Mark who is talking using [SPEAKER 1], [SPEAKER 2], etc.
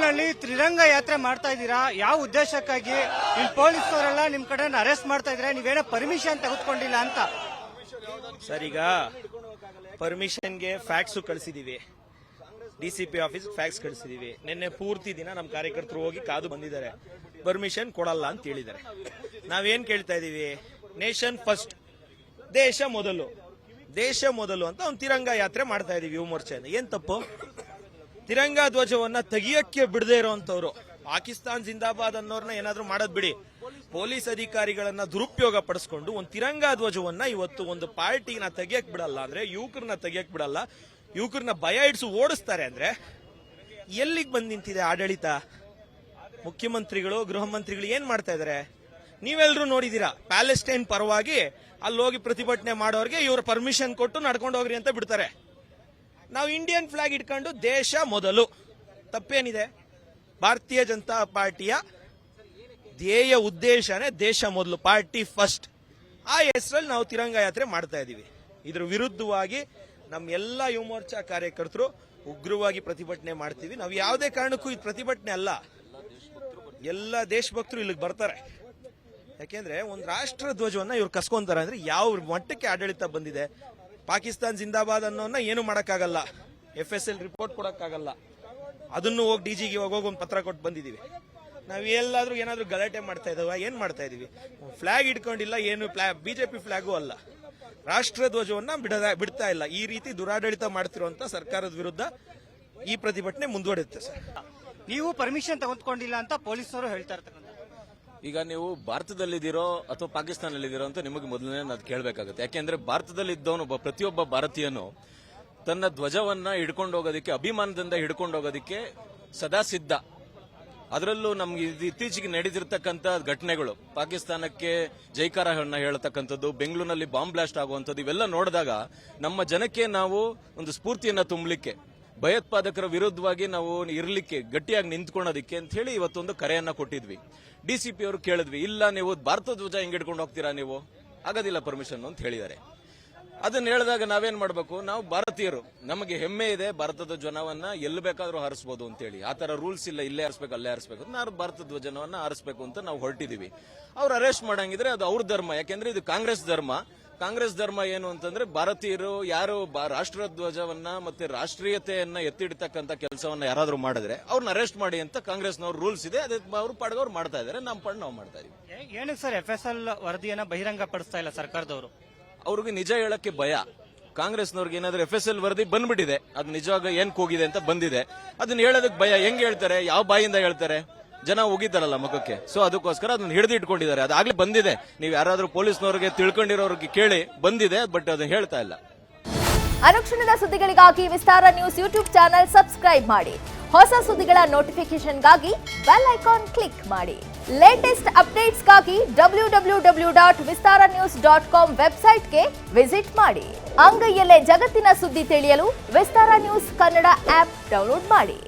[SPEAKER 1] ಬೆಂಗಳೂರಿನಲ್ಲಿ ತ್ರಿರಂಗ ಯಾತ್ರೆ ಮಾಡ್ತಾ ಇದ್ದೀರಾ, ಯಾವ ಉದ್ದೇಶಕ್ಕಾಗಿ? ಇಲ್ಲಿ ಪೊಲೀಸವರೆಲ್ಲ ನಿಮ್ ಕಡೆ ಅರೆಸ್ಟ್ ಮಾಡ್ತಾ ಇದ್ರೆ, ನೀವೇನೋ ಪರ್ಮಿಷನ್ ತೆಗೆದುಕೊಂಡಿಲ್ಲ ಅಂತ.
[SPEAKER 2] ಸರ್, ಈಗ ಪರ್ಮಿಷನ್ಗೆ ಫ್ಯಾಕ್ಸ್ ಕಳಿಸಿದೀವಿ, ಡಿಸಿಪಿ ಆಫೀಸ್ ಫ್ಯಾಕ್ಸ್ ಕಳಿಸಿದೀವಿ. ನಿನ್ನೆ ಪೂರ್ತಿ ದಿನ ನಮ್ಮ ಕಾರ್ಯಕರ್ತರು ಹೋಗಿ ಕಾದು ಬಂದಿದ್ದಾರೆ, ಪರ್ಮಿಷನ್ ಕೊಡಲ್ಲ ಅಂತ ಹೇಳಿದ್ದಾರೆ. ನಾವೇನ್ ಕೇಳ್ತಾ ಇದೀವಿ? ನೇಷನ್ ಫಸ್ಟ್, ದೇಶ ಮೊದಲು, ದೇಶ ಮೊದಲು ಅಂತ ಒಂದು ತಿರಂಗ ಯಾತ್ರೆ ಮಾಡ್ತಾ ಇದೀವಿ ಯುವ ಮೋರ್ಚಾದಿಂದ. ಏನ್ ತಪ್ಪು? ತಿರಂಗ ಧ್ವಜವನ್ನ ತೆಗಿಯಕ್ಕೆ ಬಿಡದೇ ಇರೋಂಥವ್ರು, ಪಾಕಿಸ್ತಾನ್ ಜಿಂದಾಬಾದ್ ಅನ್ನೋರ್ನ ಏನಾದ್ರೂ ಮಾಡೋದ್ ಬಿಡಿ, ಪೊಲೀಸ್ ಅಧಿಕಾರಿಗಳನ್ನ ದುರುಪಯೋಗ ಪಡಿಸ್ಕೊಂಡು ಒಂದು ತಿರಂಗ ಧ್ವಜವನ್ನ ಇವತ್ತು ಒಂದು ಪಾರ್ಟಿನ ತೆಗಿಯಕ್ ಬಿಡಲ್ಲ ಅಂದ್ರೆ, ಯುವಕರನ್ನ ತೆಗಿಯಕ್ ಬಿಡಲ್ಲ, ಯುವಕರನ್ನ ಭಯ ಇಡಿಸಿ ಓಡಿಸ್ತಾರೆ ಅಂದ್ರೆ ಎಲ್ಲಿಗೆ ಬಂದ್ ನಿಂತಿದೆ ಆಡಳಿತ? ಮುಖ್ಯಮಂತ್ರಿಗಳು, ಗೃಹ ಮಂತ್ರಿಗಳು ಏನ್ ಮಾಡ್ತಾ ಇದಾರೆ? ನೀವೆಲ್ಲರೂ ನೋಡಿದೀರಾ, ಪ್ಯಾಲೆಸ್ಟೈನ್ ಪರವಾಗಿ ಅಲ್ಲಿ ಹೋಗಿ ಪ್ರತಿಭಟನೆ ಮಾಡೋರಿಗೆ ಇವ್ರ ಪರ್ಮಿಷನ್ ಕೊಟ್ಟು ನಡ್ಕೊಂಡು ಹೋಗ್ರಿ ಅಂತ ಬಿಡ್ತಾರೆ. ನಾವು ಇಂಡಿಯನ್ ಫ್ಲಾಗ್ ಇಟ್ಕೊಂಡು ದೇಶ ಮೊದಲು, ತಪ್ಪೇನಿದೆ? ಭಾರತೀಯ ಜನತಾ ಪಾರ್ಟಿಯ ಧ್ಯೇಯ ಉದ್ದೇಶನೇ ದೇಶ ಮೊದಲು, ಪಾರ್ಟಿ ಫಸ್ಟ್. ಆ ಹೆಸರಲ್ಲಿ ನಾವು ತಿರಂಗ ಯಾತ್ರೆ ಮಾಡ್ತಾ ಇದೀವಿ. ಇದ್ರ ವಿರುದ್ಧವಾಗಿ ನಮ್ಮ ಎಲ್ಲ ಯುವ ಮೋರ್ಚಾ ಕಾರ್ಯಕರ್ತರು ಉಗ್ರವಾಗಿ ಪ್ರತಿಭಟನೆ ಮಾಡ್ತೀವಿ. ನಾವು ಯಾವುದೇ ಕಾರಣಕ್ಕೂ ಇದು ಪ್ರತಿಭಟನೆ ಅಲ್ಲ, ಎಲ್ಲ ದೇಶಭಕ್ತರು ಇಲ್ಲಿಗೆ ಬರ್ತಾರೆ. ಯಾಕೆಂದ್ರೆ ಒಂದು ರಾಷ್ಟ್ರ ಧ್ವಜವನ್ನ ಇವ್ರು ಕಸ್ಕೊಂತಾರೆ ಅಂದ್ರೆ ಯಾವ ಮಟ್ಟಕ್ಕೆ ಆಡಳಿತ ಬಂದಿದೆ? ಪಾಕಿಸ್ತಾನ್ ಜಿಂದಾಬಾದ್ ಅನ್ನೋನ್ನ ಏನು ಮಾಡಕ್ಕಾಗಲ್ಲ, FSL ರಿಪೋರ್ಟ್ ಕೊಡಕ್ಕಾಗಲ್ಲ, ಅದನ್ನು ಹೋಗಿ DGಗೆ ಹೋಗಿ ಒಂದು ಪತ್ರ ಕೊಟ್ಟು ಬಂದಿದೀವಿ. ನಾವ್ ಎಲ್ಲಾದ್ರೂ ಏನಾದ್ರೂ ಗಲಾಟೆ ಮಾಡ್ತಾ ಇದಾವ? ಏನ್ ಮಾಡ್ತಾ ಇದೀವಿ? ಫ್ಲಾಗ್ ಇಟ್ಕೊಂಡಿಲ್ಲ, ಏನು ಬಿಜೆಪಿ ಫ್ಲಾಗೂ ಅಲ್ಲ, ರಾಷ್ಟ್ರ ಧ್ವಜವನ್ನ ಬಿಡ್ತಾ ಇಲ್ಲ. ಈ ರೀತಿ ದುರಾಡಳಿತ ಮಾಡ್ತಿರುವಂತ ಸರ್ಕಾರದ ವಿರುದ್ಧ ಈ ಪ್ರತಿಭಟನೆ ಮುಂದುವರಿಯುತ್ತೆ ಸರ್.
[SPEAKER 1] ನೀವು ಪರ್ಮಿಷನ್ ತೆಗೆದುಕೊಂಡಿಲ್ಲ ಅಂತ ಪೊಲೀಸರು ಹೇಳ್ತಾ ಇರ್ತಾರೆ.
[SPEAKER 3] ಈಗ ನೀವು ಭಾರತದಲ್ಲಿದ್ದೀರೋ ಅಥವಾ ಪಾಕಿಸ್ತಾನದಲ್ಲಿದ್ದೀರೋ ಅಂತ ನಿಮಗೆ ಮೊದಲನೇ ಅದು ಕೇಳಬೇಕಾಗುತ್ತೆ. ಯಾಕೆಂದ್ರೆ ಭಾರತದಲ್ಲಿ ಇದ್ದವನು ಪ್ರತಿಯೊಬ್ಬ ಭಾರತೀಯನು ತನ್ನ ಧ್ವಜವನ್ನ ಹಿಡ್ಕೊಂಡು ಹೋಗೋದಕ್ಕೆ, ಅಭಿಮಾನದಿಂದ ಹಿಡ್ಕೊಂಡು ಹೋಗೋದಕ್ಕೆ ಸದಾ ಸಿದ್ಧ. ಅದರಲ್ಲೂ ನಮ್ಗೆ ಇತ್ತೀಚೆಗೆ ನಡೆದಿರ್ತಕ್ಕಂಥ ಘಟನೆಗಳು, ಪಾಕಿಸ್ತಾನಕ್ಕೆ ಜೈಕಾರನ್ನ ಹೇಳತಕ್ಕಂಥದ್ದು, ಬೆಂಗಳೂರಿನಲ್ಲಿ ಬಾಂಬ್ ಬ್ಲಾಸ್ಟ್ ಆಗುವಂಥದ್ದು, ಇವೆಲ್ಲ ನೋಡಿದಾಗ ನಮ್ಮ ಜನಕ್ಕೆ ನಾವು ಒಂದು ಸ್ಫೂರ್ತಿಯನ್ನ ತುಂಬಲಿಕ್ಕೆ, ಭಯೋತ್ಪಾದಕರ ವಿರುದ್ಧವಾಗಿ ನಾವು ಇರಲಿಕ್ಕೆ, ಗಟ್ಟಿಯಾಗಿ ನಿಂತ್ಕೊಳ್ಳೋದಿಕ್ಕೆ ಅಂತ ಹೇಳಿ ಇವತ್ತೊಂದು ಕರೆಯನ್ನ ಕೊಟ್ಟಿದ್ವಿ. DCP ಅವರು ಕೇಳಿದ್ವಿ, ಇಲ್ಲ ನೀವು ಭಾರತ ಧ್ವಜ ಹೆಂಗ್ ಹಿಡ್ಕೊಂಡು ಹೋಗ್ತೀರಾ, ನೀವು ಆಗೋದಿಲ್ಲ ಪರ್ಮಿಷನ್ ಅಂತ ಹೇಳಿದ್ದಾರೆ. ಅದನ್ನ ಹೇಳಿದಾಗ ನಾವೇನ್ ಮಾಡ್ಬೇಕು? ನಾವು ಭಾರತೀಯರು, ನಮಗೆ ಹೆಮ್ಮೆ ಇದೆ, ಭಾರತದ ಧ್ವಜವನ್ನ ಎಲ್ಲಿ ಬೇಕಾದ್ರೂ ಹಾರಿಸಬಹುದು ಅಂತ ಹೇಳಿ. ಆ ತರ ರೂಲ್ಸ್ ಇಲ್ಲ, ಇಲ್ಲೇ ಹಾರಿಸಬೇಕು ಅಲ್ಲೇ ಹಾರಿಸಬೇಕು, ನಾವು ಭಾರತ ಧ್ವಜವನ್ನ ಹಾರಿಸಬೇಕು ಅಂತ ನಾವು ಹೊರಟಿದೀವಿ. ಅವ್ರು ಅರೆಸ್ಟ್ ಮಾಡಂಗಿದ್ರೆ ಅದು ಅವ್ರ ಧರ್ಮ. ಯಾಕೆಂದ್ರೆ ಇದು ಕಾಂಗ್ರೆಸ್ ಧರ್ಮ. ಕಾಂಗ್ರೆಸ್ ಧರ್ಮ ಏನು ಅಂತಂದ್ರೆ, ಭಾರತೀಯರು ಯಾರು ರಾಷ್ಟ್ರ ಧ್ವಜವನ್ನ ಮತ್ತೆ ರಾಷ್ಟ್ರೀಯತೆಯನ್ನ ಎತ್ತಿಡ್ತಕ್ಕಂಥ ಕೆಲಸವನ್ನ ಯಾರಾದ್ರೂ ಮಾಡಿದ್ರೆ ಅವ್ರನ್ನ ಅರೆಸ್ಟ್ ಮಾಡಿ ಅಂತ ಕಾಂಗ್ರೆಸ್ನವ್ರ ರೂಲ್ಸ್ ಇದೆ. ಅದೇ ಅವ್ರ ಪಾಡ್ಗೆ ಅವ್ರು ಮಾಡ್ತಾ ಇದಾರೆ, ನಮ್ಮ ಪಾಡ್ ನಾವು ಮಾಡ್ತಾ ಇದೀವಿ.
[SPEAKER 1] ಏನಕ್ಕೆ ಸರ್ FSL ವರದಿಯನ್ನ ಬಹಿರಂಗ ಪಡಿಸ್ತಾ ಇಲ್ಲ ಸರ್ಕಾರದವರು?
[SPEAKER 3] ಅವ್ರಿಗೆ ನಿಜ ಹೇಳಕ್ಕೆ ಭಯ. ಕಾಂಗ್ರೆಸ್ನವ್ರಿಗೆ ಏನಾದ್ರೂ FSL ವರದಿ ಬಂದ್ಬಿಟ್ಟಿದೆ, ಅದು ನಿಜವಾಗ ಏನ್ ಕೂಗಿದೆ ಅಂತ ಬಂದಿದೆ, ಅದನ್ನ ಹೇಳೋದಕ್ಕೆ ಭಯ. ಹೆಂಗ್ ಹೇಳ್ತಾರೆ? ಯಾವ ಬಾಯಿಂದ ಹೇಳ್ತಾರೆ? ಜನ ಹೋಗಿದ್ದಾರಲ್ಲ ಮುಖಕ್ಕೆ. ಸೊ ಅದಕ್ಕೋಸ್ಕರ ಅದನ್ನ ಹಿಡಿದು ಇಟ್ಕೊಂಡಿದ್ದಾರೆ. ಅದಾಗ್ಲೇ ಬಂದಿದೆ, ನೀವು ಯಾರಾದ್ರೂ ಪೊಲೀಸ್ನವ್ರಿಗೆ ತಿಳ್ಕೊಂಡಿರೋರಿಗೆ ಕೇಳಿ, ಬಂದಿದೆ, ಬಟ್ ಅದನ್ನ ಹೇಳ್ತಾ ಇಲ್ಲ.
[SPEAKER 4] ಅನುಕ್ಷಣದ ಸುದ್ದಿಗಳಿಗಾಗಿ ವಿಸ್ತಾರ ನ್ಯೂಸ್ ಯೂಟ್ಯೂಬ್ ಚಾನೆಲ್ ಸಬ್ಸ್ಕ್ರೈಬ್ ಮಾಡಿ. ಹೊಸ ಸುದ್ದಿಗಳ ನೋಟಿಫಿಕೇಶನ್ಗಾಗಿ ಬೆಲ್ ಐಕಾನ್ ಕ್ಲಿಕ್ ಮಾಡಿ. ಲೇಟೆಸ್ಟ್ ಅಪ್ಡೇಟ್ಸ್ಗಾಗಿ www.vistaranews.com ವೆಬ್ಸೈಟ್ಗೆ ವಿಸಿಟ್ ಮಾಡಿ. ಅಂಗೈಯಲ್ಲೇ ಜಗತ್ತಿನ ಸುದ್ದಿ ತಿಳಿಯಲು ವಿಸ್ತಾರ ನ್ಯೂಸ್ ಕನ್ನಡ ಆಪ್ ಡೌನ್ಲೋಡ್ ಮಾಡಿ.